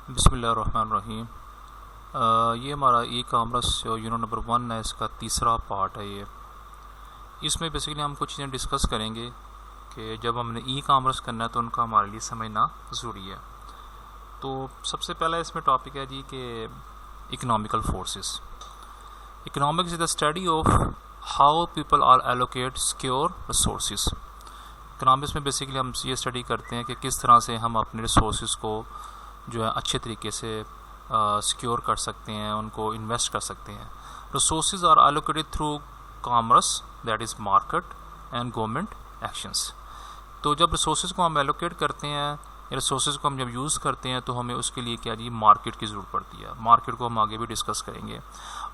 बिस्मिल्लाहिर्रहमानिर्रहीम। ये हमारा ई कामर्स जो यूनिट नंबर 1 है, इसका तीसरा पार्ट है ये। इसमें बेसिकली हम कुछ चीज़ें डिस्कस करेंगे कि जब हमने ई कामर्स करना है तो उनका हमारे लिए समझना ज़रूरी है। तो सबसे पहला इसमें टॉपिक है जी कि economical forces. Economics is the study of how people are allocate secure resources. Economics में बेसिकली हम ये स्टडी करते हैं कि किस तरह से हम अपने रिसोर्सेज को जो है अच्छे तरीके से सिक्योर कर सकते हैं, उनको इन्वेस्ट कर सकते हैं। Resources are allocated through commerce, that is market and government actions. तो जब रिसोर्सेज को हम एलोकेट करते हैं, रिसोर्सेज को हम जब यूज़ करते हैं तो हमें उसके लिए क्या जी मार्केट की ज़रूरत पड़ती है। मार्केट को हम आगे भी डिस्कस करेंगे।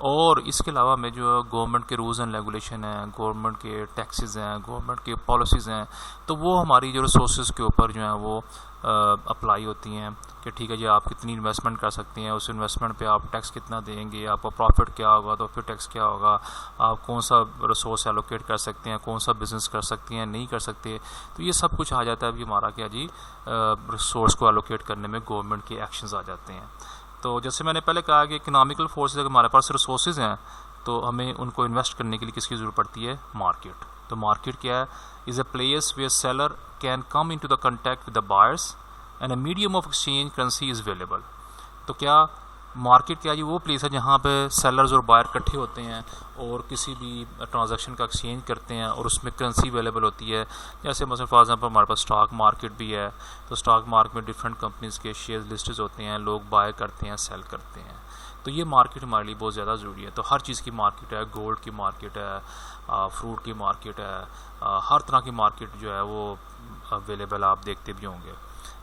और इसके अलावा हमें जो गवर्नमेंट के रूल्स एंड रेगुलेशन हैं, गवर्नमेंट के टैक्सेस हैं, गवर्नमेंट के पॉलिसीज़ हैं, तो वो हमारी जो रिसोर्सेज के ऊपर जो है वो अप्लाई होती हैं कि ठीक है जी आप कितनी इन्वेस्टमेंट कर सकते हैं, उस इन्वेस्टमेंट पे आप टैक्स कितना देंगे, आपका प्रॉफिट क्या होगा, तो फिर टैक्स क्या होगा, आप कौन सा रिसोर्स एलोकेट कर सकते हैं, कौन सा बिज़नेस कर सकते हैं, नहीं कर सकते। तो ये सब कुछ आ जाता है अभी हमारा क्या जी रिसोर्स को एलोकेट करने में गवर्नमेंट के एक्शंस आ जाते हैं। तो जैसे मैंने पहले कहा कि इकोनॉमिकल फोर्सेज अगर हमारे पास रिसोर्सेज हैं तो हमें उनको इन्वेस्ट करने के लिए किसकी ज़रूरत पड़ती है, मार्केट। तो मार्केट क्या है, is a place where seller can come in to the contact with the buyers and a medium of exchange currency is available. तो क्या मार्केट क्या जी वो प्लेस है जहाँ पे सेलर्स और बायर इकट्ठे होते हैं और किसी भी ट्रांजैक्शन का एक्सचेंज करते हैं और उसमें करेंसी अवेलेबल होती है। जैसे मसलन फॉर एग्जांपल हमारे पास स्टॉक मार्केट भी है, तो स्टॉक मार्केट में डिफरेंट कंपनीज़ के शेयर लिस्टेड होते हैं, लोग बाय करते हैं, सेल करते हैं। तो ये मार्केट हमारे लिए बहुत ज़्यादा ज़रूरी है। तो हर चीज़ की मार्केट है, गोल्ड की मार्केट है, फ्रूट की मार्केट है, हर तरह की मार्केट जो है वो अवेलेबल आप देखते भी होंगे।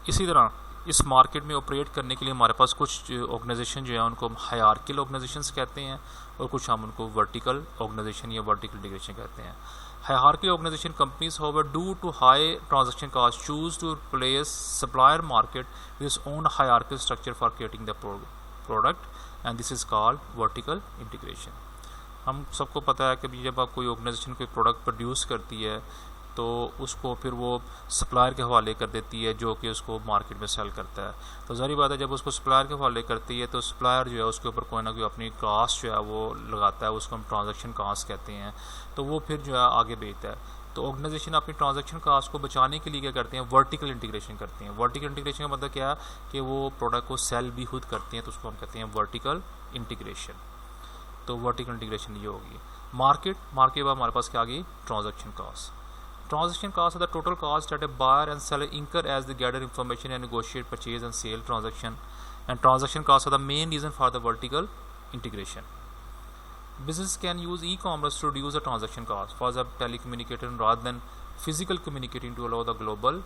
इसी तरह इस मार्केट में ऑपरेट करने के लिए हमारे पास कुछ ऑर्गेनाइजेशन जो है उनको हम हायरार्किकल ऑर्गेनाइजेशंस कहते हैं और कुछ हम उनको वर्टिकल ऑर्गेनाइजेशन या वर्टिकल इंटीग्रेशन कहते हैं। Hierarchical organisation companies however due to high transaction cost choose to place supplier market with its own hierarchical structure for creating the product and this is called vertical integration. हम सबको पता है कि जब आप कोई ऑर्गेनाइजेशन कोई प्रोडक्ट प्रोड्यूस करती है तो उसको फिर वो सप्लायर के हवाले कर देती है जो कि उसको मार्केट में सेल करता है। तो ज़ाहिर बात है जब उसको सप्लायर के हवाले करती है तो सप्लायर जो है उसके ऊपर कोई ना कोई अपनी कास्ट जो है वो लगाता है, उसको हम ट्रांजैक्शन कास्ट कहते हैं। तो वो फिर जो है आगे बेचता है। तो ऑर्गेनाइजेशन अपनी ट्रांजैक्शन कास्ट को बचाने के लिए क्या करते हैं, वर्टिकल इंटीग्रेशन करते हैं। वर्टिकल इंटीग्रेशन का मतलब क्या है कि वो प्रोडक्ट को सेल भी खुद करते हैं, तो उसको हम कहते हैं वर्टिकल इंटीग्रेशन। तो वर्टिकल इंटीग्रेशन ये होगी। मार्केट के बाद हमारे पास क्या आ गई, transaction cost. Transaction costs are the total cost that a buyer and seller incur as they gather information and negotiate purchase and sale transaction. And transaction costs are the main reason for the vertical integration. Business can use e-commerce to reduce the transaction cost. For example, telecommunication rather than physical communicating to allow the global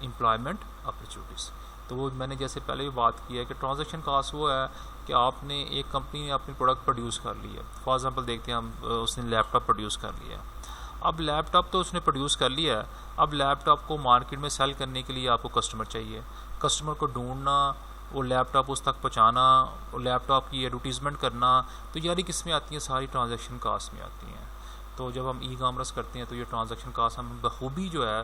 employment opportunities. तो वो मैंने जैसे पहले भी बात की है कि ट्रांजैक्शन कास्ट वो है कि आपने एक कंपनी ने अपनी प्रोडक्ट प्रोड्यूस कर ली है। फॉर एग्जांपल देखते हैं हम, उसने लैपटॉप प्रोड्यूस कर लिया है। अब लैपटॉप तो उसने प्रोड्यूस कर लिया है, अब लैपटॉप को मार्केट में सेल करने के लिए आपको कस्टमर चाहिए। कस्टमर को ढूंढना, वो लैपटॉप उस तक पहुँचाना, वो लैपटॉप की एडवर्टीज़मेंट करना, तो यानी किस में आती हैं, सारी ट्रांजैक्शन कास्ट में आती हैं। तो जब हम ई कॉमर्स करते हैं तो ये ट्रांजैक्शन कास्ट हम बखूबी जो है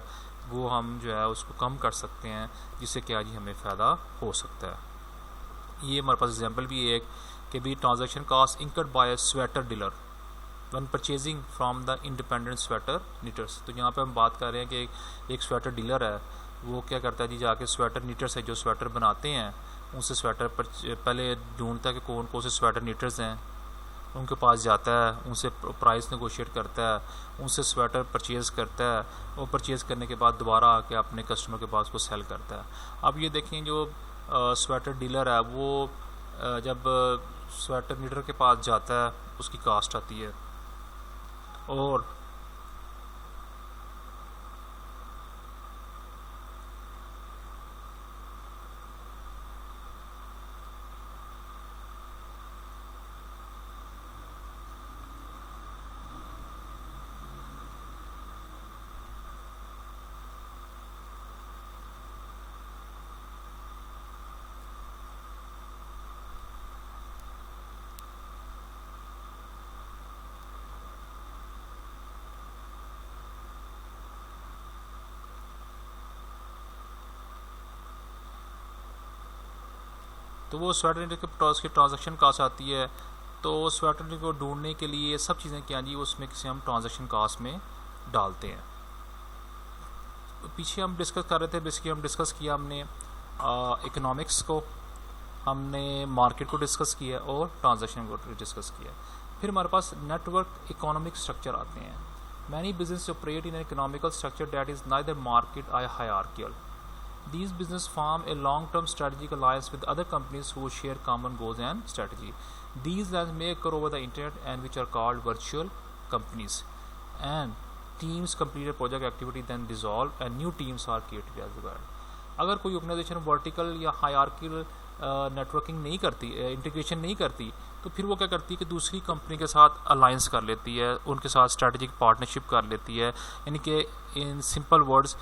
वो हम जो है उसको कम कर सकते हैं, जिससे क्या जी हमें फ़ायदा हो सकता है। ये हमारे पास एग्जाम्पल भी एक कि भी transaction cost incurred by a sweater dealer one purchasing from the independent sweater knitters. तो यहाँ पे हम बात कर रहे हैं कि एक स्वेटर डीलर है, वो क्या करता है जी, जाके स्वेटर निटर्स है जो स्वेटर बनाते हैं उनसे स्वेटर पर पहले ढूंढता है कि कौन कौन से स्वेटर निटर्स हैं, उनके पास जाता है, उनसे प्राइस नेगोशिएट करता है, उनसे स्वेटर परचेज़ करता है, वो परचेज़ करने के बाद दोबारा आके अपने कस्टमर के पास को सेल करता है। अब ये देखें जो स्वेटर डीलर है वो जब स्वेटर निटर के पास जाता है उसकी कास्ट आती है और तो वो स्वेट रेंट के उसकी ट्रांजैक्शन कास्ट आती है। तो स्वेट रेंट को ढूंढने के लिए ये सब चीज़ें क्या जी उसमें किसी हम ट्रांजैक्शन कास्ट में डालते हैं। तो पीछे हम डिस्कस कर रहे थे, बेसिकली हम डिस्कस किया हमने इकोनॉमिक्स को, हमने मार्केट को डिस्कस किया और ट्रांजैक्शन को डिस्कस किया। फिर हमारे पास नेटवर्क इकोनॉमिक स्ट्रक्चर आते हैं। Many business operate in an economical structure that is neither market और hierarchical. These business form a long-term strategic alliance with other companies who share common goals and strategy. These alliances may occur over the internet and which are called virtual companies. And teams complete a project activity then dissolve and new teams are created as required. अगर कोई organisation vertical या hierarchical networking नहीं करती, integration नहीं करती, तो फिर वो क्या करती है कि दूसरी कंपनी के साथ अलायंस कर लेती है, उनके साथ स्ट्रैटेजिक पार्टनरशिप कर लेती है। यानी कि इन सिंपल वर्ड्स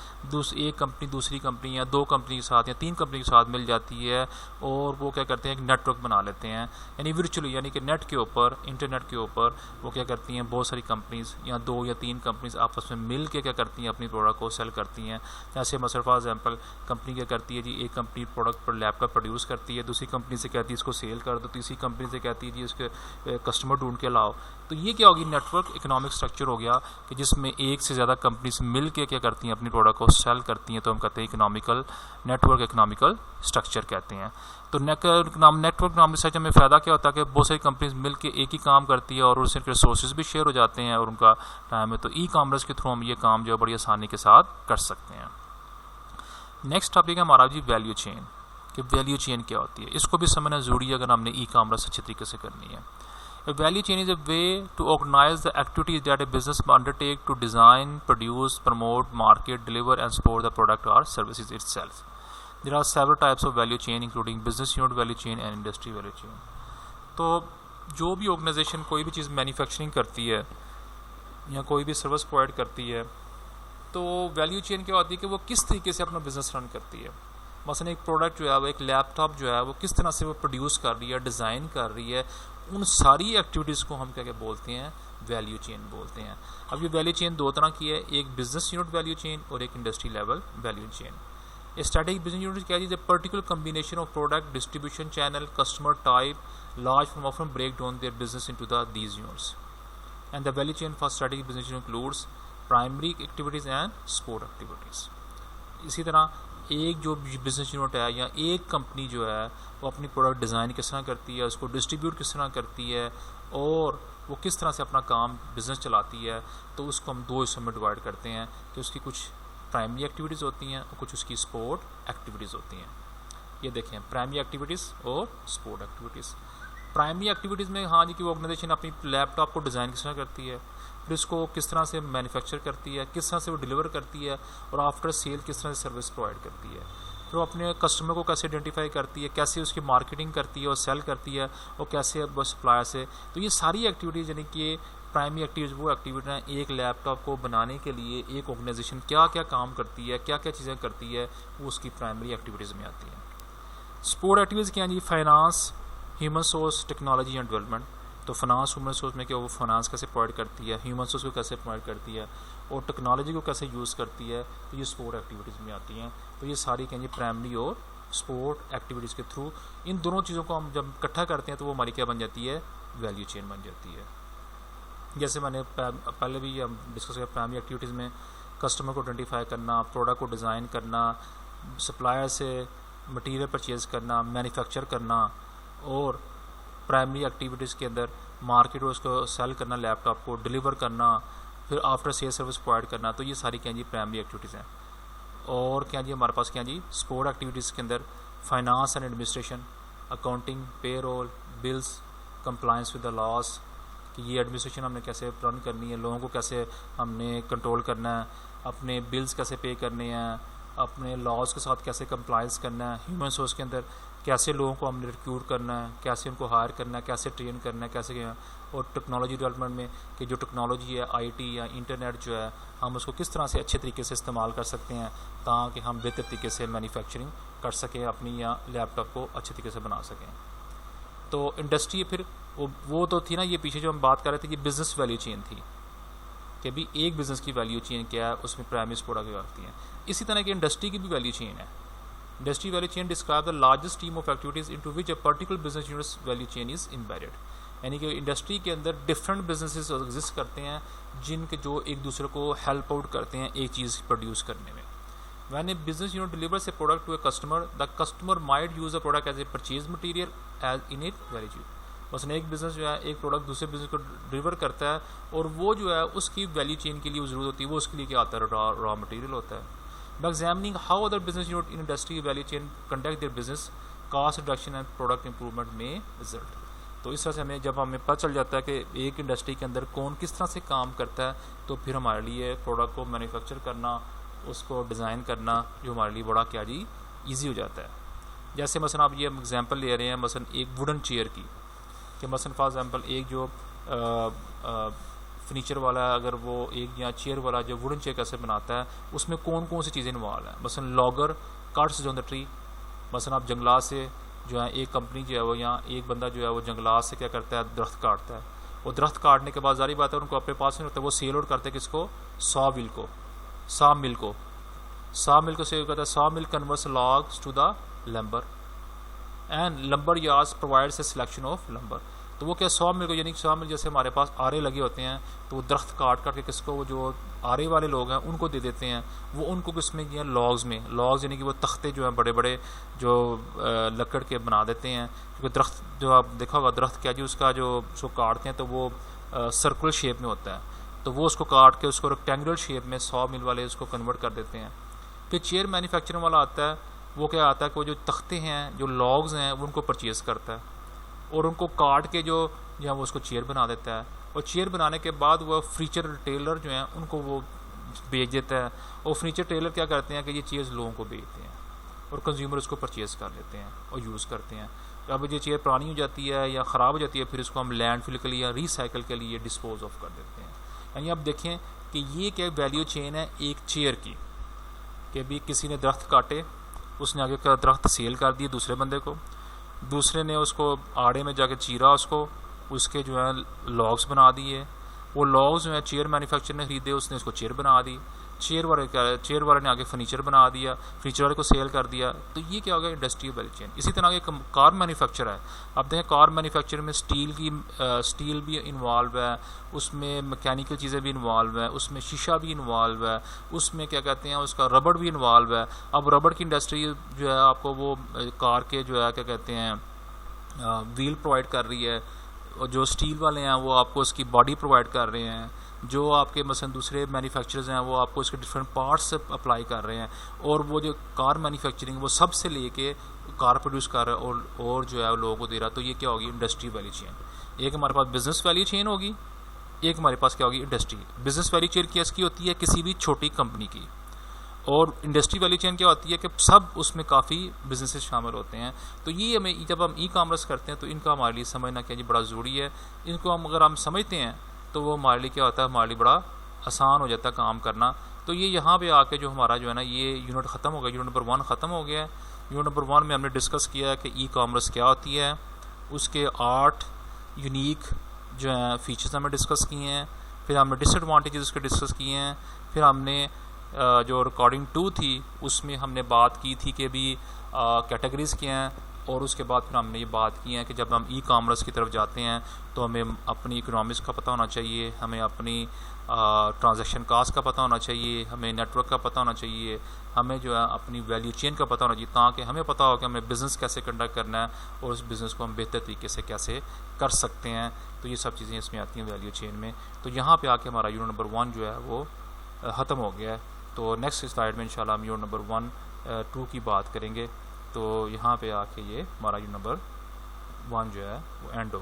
एक कंपनी दूसरी कंपनी या दो कंपनी के साथ या तीन कंपनी के साथ मिल जाती है और वो क्या करते हैं एक नेटवर्क बना लेते हैं। यानी वर्चुअली, यानी कि नेट के ऊपर, इंटरनेट के ऊपर वो क्या करती हैं, बहुत सारी कंपनीज या दो या तीन कंपनीज आपस में मिल के क्या करती हैं, अपनी प्रोडक्ट को सेल करती हैं। जैसे मसलन फॉर एग्जाम्पल कंपनी क्या करती है जी, एक कंपनी प्रोडक्ट पर लैपटॉप प्रोड्यूस करती है, दूसरी कंपनी से कहती है इसको सेल कर दो, तीसरी कंपनी से कहती है जी इसके कस्टमर ढूंढ के लाओ। तो ये क्या होगी, नेटवर्क इकोनॉमिक स्ट्रक्चर हो गया कि जिसमें एक से ज़्यादा कंपनीज मिल के क्या करती हैं, अपनी प्रोडक्ट को सेल करती हैं। तो हम कहते हैं इकोनॉमिकल नेटवर्क, इकोनॉमिकल स्ट्रक्चर कहते हैं। तो नेटवर्क नाम से हमें फ़ायदा क्या होता है कि बहुत सारी कंपनीज मिल के एक ही काम करती है और उससे रिसोर्सेज भी शेयर हो जाते हैं और उनका टाइम है। तो ई कॉमर्स के थ्रू हम ये काम जो है बड़ी आसानी के साथ कर सकते हैं। नेक्स्ट टॉपिक है हमारा जी वैल्यू चेन, कि वैल्यू चेन क्या होती है। इसको भी समझना ज़रूरी है अगर हमने ई कॉमर्स अच्छे तरीके से करनी है। A value chain is a way to organize the activities that a business undertake to design, produce, promote, market, deliver and support the product or services itself. There are several types of value chain including business unit value chain and industry value chain. तो जो भी organisation कोई भी चीज़ manufacturing करती है या कोई भी सर्विस प्रोवाइड करती है, तो वैल्यू चेन क्या होती है कि वो किस तरीके से अपना बिजनेस रन करती है। मसलन एक प्रोडक्ट जो है वो, एक लैपटॉप जो है वो किस तरह से वो प्रोड्यूस कर रही है, डिज़ाइन कर रही है, उन सारी एक्टिविटीज़ को हम क्या क्या बोलते हैं, वैल्यू चेन बोलते हैं। अब ये वैल्यू चेन दो तरह की है, एक बिजनेस यूनिट वैल्यू चेन और एक इंडस्ट्री लेवल वैल्यू चेन। ये स्ट्रैटेजिक बिजनेस यूनिट क्या है, particular combination of product, distribution channel, customer type, large firm often break down their business into these units. And the value chain for strategic business unit includes primary activities and support activities. इसी तरह एक जो business unit है या एक company जो है वो अपनी प्रोडक्ट डिज़ाइन किस तरह करती है, उसको डिस्ट्रीब्यूट किस तरह करती है और वो किस तरह से अपना काम बिज़नेस चलाती है, तो उसको हम दो हिस्सों में डिवाइड करते हैं कि उसकी कुछ प्राइमरी एक्टिविटीज़ होती हैं और कुछ उसकी सपोर्ट एक्टिविटीज़ होती हैं। ये देखें, प्राइमरी एक्टिविटीज़ और सपोर्ट एक्टिविटीज़। प्राइमरी एक्टिविटीज़ में हाँ जी कि वो ऑर्गेनाइजेशन अपनी लैपटॉप को डिज़ाइन किस तरह करती है, फिर उसको किस तरह से मैन्युफैक्चर करती है, किस तरह से वो डिलीवर करती है और आफ्टर सेल किस तरह से सर्विस प्रोवाइड करती है, फिर वो अपने कस्टमर को कैसे आइडेंटिफाई करती है, कैसे उसकी मार्केटिंग करती है और सेल करती है और कैसे वो सप्लायर से। तो ये सारी एक्टिविटीज़ यानी कि प्राइमरी एक्टिविटीज़ वो एक्टिविटी हैं एक लैपटॉप को बनाने के लिए एक ऑर्गेनाइजेशन क्या क्या काम करती है, क्या क्या चीज़ें करती है, वो उसकी प्राइमरी एक्टिविटीज़ में आती है। सपोर्ट एक्टिविटीज़ क्या हैं जी, finance, human source, technology and development. तो फाइनेंस, ह्यूमन सोर्स में क्या वो फाइनेंस कैसे प्रोवाइड करती है, ह्यूमन सोर्स को कैसे प्रोवाइड करती है और टेक्नोलॉजी को कैसे यूज़ करती है, तो ये सपोर्ट एक्टिविटीज़ में आती हैं। तो ये सारी कहेंगे प्राइमरी और सपोर्ट एक्टिविटीज़ के थ्रू इन दोनों चीज़ों को हम जब इकट्ठा करते हैं तो वो हमारी क्या बन जाती है, वैल्यू चेन बन जाती है। जैसे मैंने पहले भी हम डिस्कस किया, प्राइमरी एक्टिविटीज़ में कस्टमर को आइडेंटिफाई करना, प्रोडक्ट को डिज़ाइन करना, सप्लायर से मटेरियल परचेज़ करना, मैन्युफैक्चर करना और प्राइमरी एक्टिविटीज़ के अंदर मार्केट में उसको सेल करना, लैपटॉप को डिलीवर करना, फिर आफ्टर सेल सर्विस प्रोवाइड करना। तो ये सारी क्या जी प्राइमरी एक्टिविटीज़ हैं। और क्या जी हमारे पास क्या जी सपोर्ट एक्टिविटीज़ के अंदर finance and administration, accounting, payroll, bills, compliance with the loss, कि ये एडमिनिस्ट्रेशन हमने कैसे रन करनी है, लोगों को कैसे हमने कंट्रोल करना है, अपने बिल्स कैसे पे करने हैं, अपने लॉज के साथ कैसे कंप्लायंस करना है, ह्यूमन सोर्स के अंदर कैसे लोगों को हमने रिक्रूट करना है, कैसे उनको हायर करना है, कैसे ट्रेन करना है, कैसे क्या। और टेक्नोलॉजी डेवलपमेंट में कि जो टेक्नोलॉजी है, आईटी या इंटरनेट जो है, हम उसको किस तरह से अच्छे तरीके से इस्तेमाल कर सकते हैं ताकि हम बेहतर तरीके से मैन्युफैक्चरिंग कर सकें अपनी या लैपटॉप को अच्छे तरीके से बना सकें। तो इंडस्ट्री फिर वो तो थी ना, ये पीछे जो हम बात कर रहे थे कि बिज़नेस वैल्यू चेन थी कि अभी एक बिज़नेस की वैल्यू चेन क्या है, उसमें प्राइमरी सपोर्ट आगे आती हैं। इसी तरह की इंडस्ट्री की भी वैल्यू चेन है industry value chain describe the largest team of activities into which a particular business units value chain is embedded. यानी कि इंडस्ट्री के अंदर डिफरेंट बिजनेसेस एग्जिस्ट करते हैं जिनके जो एक दूसरे को हेल्प आउट करते हैं एक चीज़ प्रोड्यूस करने में। When a business unit delivers a product to a customer, the customer might use the product as a purchase material as in its value chain। बस एक बिज़नेस जो है एक प्रोडक्ट दूसरे बिज़नेस को डिलीवर करता है और वो जो है उसकी वैल्यू चेन के लिए ज़रूरत होती है, वो उसके लिए क्या आता है, रॉ मटेरियल होता है। By examining how other business unit in industry value chain conduct their business, cost reduction and product improvement may result। तो इस तरह से हमें जब हमें पता चल जाता है कि एक इंडस्ट्री के अंदर कौन किस तरह से काम करता है, तो फिर हमारे लिए प्रोडक्ट को मैन्युफैक्चर करना, उसको डिज़ाइन करना जो हमारे लिए बड़ा क्या जी ईजी हो जाता है। जैसे मसलन आप ये एग्जांपल ले रहे हैं मसलन एक वुडन चेयर की, कि मसलन फॉर एग्जांपल एक जो फर्नीचर वाला है, अगर वो एक या चेयर वाला जो वुडन चेयर कैसे बनाता है उसमें कौन कौन सी चीज़ें इन्वॉल्व हैं। मसलन logger cuts on the tree, मसलन आप जंगलात से जो है एक कंपनी जो है वो या एक बंदा जो है वो जंगलात से क्या करता है, दरख्त काटता है। वो दरख्त काटने के बाद जारी बात है उनको अपने पास नहीं रखता, वो सेल आउट करते हैं किसको, सॉ मिल को, सॉ मिल को सेल करता है। Saw mill converts logs to the lumber and lumber yards provides a selection of lumber. तो वो क्या सॉ मिल को, यानी सॉ मिल जैसे हमारे पास आरे लगे होते हैं तो वो दरख्त काट के किसको, वो जो आरे वाले लोग हैं उनको दे देते हैं, वो उनको किसमें किया, लॉग्स में। लॉग्स यानी कि वो तख्ते जो हैं बड़े बड़े जो लकड़ के बना देते हैं, क्योंकि दरख्त जो आप देखा होगा दरख्त क्या जी उसका जो उसको काटते हैं तो वो सर्कुलर शेप में होता है, तो वो उसको काट के उसको रेक्टेंगुलर शेप में सॉ मिल वाले उसको कन्वर्ट कर देते हैं। फिर चेयर मैन्युफैक्चरिंग वाला आता है, वो क्या आता है कि वो जो तख्ते हैं जो लॉग्स हैं वो उनको परचेज़ करता है और उनको काट के जो है वो उसको चेयर बना देता है, और चेयर बनाने के बाद वो फर्नीचर रिटेलर जो हैं उनको वो बेच देता है, और फर्नीचर रिटेलर क्या करते हैं कि ये चेयर्स लोगों को बेचते हैं और कंज्यूमर उसको परचेज़ कर लेते हैं और यूज़ करते हैं। तो अब ये चेयर पुरानी हो जाती है या ख़राब हो जाती है, फिर इसको हम लैंडफिल के लिए या रिसाइकिल के लिए डिस्पोज ऑफ कर देते हैं। यानी आप देखें कि ये क्या वैल्यू चेन है एक चेयर की, कि भी किसी ने दरख्त काटे, उसने आगे का दरख्त सेल कर दिए दूसरे बंदे को, दूसरे ने उसको आड़े में जाके चीरा, उसके जो है लॉग्स बना दिए, वो लॉग्स जो है चेयर मैन्युफैक्चर ने खरीदे, उसने उसको चेयर बना दी, चेयर वाले ने आगे फर्नीचर बना दिया, फर्नीचर वाले को सेल कर दिया। तो ये क्या हो गया, इंडस्ट्रियल वैल्यू चेन। इसी तरह एक कार मैन्युफैक्चर है, आप देखें कार मैन्युफैक्चर में स्टील भी इन्वॉल्व है, उसमें मैकेनिकल चीज़ें भी इन्वॉल्व है, उसमें शीशा भी इन्वॉल्व है, उसमें क्या कहते हैं उसका रबड़ भी इन्वॉल्व है। अब रबड़ की इंडस्ट्री जो है आपको वो कार के जो है क्या कहते हैं व्हील प्रोवाइड कर रही है, और जो स्टील वाले हैं वो आपको उसकी बॉडी प्रोवाइड कर रहे हैं, जो आपके मसलन दूसरे मैन्युफैक्चरर्स हैं वो आपको इसके डिफरेंट पार्ट्स अप्लाई कर रहे हैं, और वो जो कार मैन्युफैक्चरिंग वो सब से लेके कार प्रोड्यूस कर रहा है और जो है लोगों को दे रहा है। तो ये क्या होगी, इंडस्ट्री वैल्यू चेन। एक हमारे पास बिजनेस वैल्यू चेन होगी, एक हमारे पास क्या होगी, इंडस्ट्री। बिजनेस वैल्यू चेन किसकी होती है, किसी भी छोटी कंपनी की, और इंडस्ट्री वैल्यू चेन क्या होती है कि सब उसमें काफ़ी बिजनेसेस शामिल होते हैं। तो ये हमें जब हम ई कॉमर्स करते हैं तो इनका हमारे लिए समझना क्या जी बड़ा ज़रूरी है। इनको अगर हम समझते हैं तो वो हमारे लिए क्या होता है, हमारे लिए बड़ा आसान हो जाता है काम करना। तो ये यहाँ पे आके जो हमारा जो है ना ये यूनिट ख़त्म हो गया, यूनिट नंबर 1 ख़त्म हो गया है। यूनिट नंबर 1 में हमने डिस्कस किया है कि ई कॉमर्स क्या होती है, उसके 8 यूनिक जो है फीचर्स हमने डिस्कस किए हैं, फिर हमने डिसएडवांटेजेस उसके डिस्कस किए हैं, फिर हमने जो रिकॉर्डिंग 2 थी उसमें हमने बात की थी कि भी कैटेगरीज़ क्या हैं, और उसके बाद फिर हमने ये बात की है कि जब हम ई कॉमर्स की तरफ जाते हैं तो हमें अपनी इकोनॉमिक्स का पता होना चाहिए, हमें अपनी ट्रांजैक्शन कास्ट का पता होना चाहिए, हमें नेटवर्क का पता होना चाहिए, हमें जो है अपनी वैल्यू चेन का पता होना चाहिए, ताकि हमें पता हो कि हमें बिज़नेस कैसे कंडक्ट करना है और उस बिज़नेस को हम बेहतर तरीके से कैसे कर सकते हैं। तो ये सब चीज़ें इसमें आती हैं वैल्यू चेन में। तो यहाँ पे आके हमारा यूनिट नंबर 1 जो है वो ख़त्म हो गया है। तो नेक्स्ट स्लाइड में इंशाल्लाह हम यूनिट नंबर 1, 2 की बात करेंगे। तो यहाँ पे आके ये हमारा यूनिट नंबर 1 जो है वो एंड हो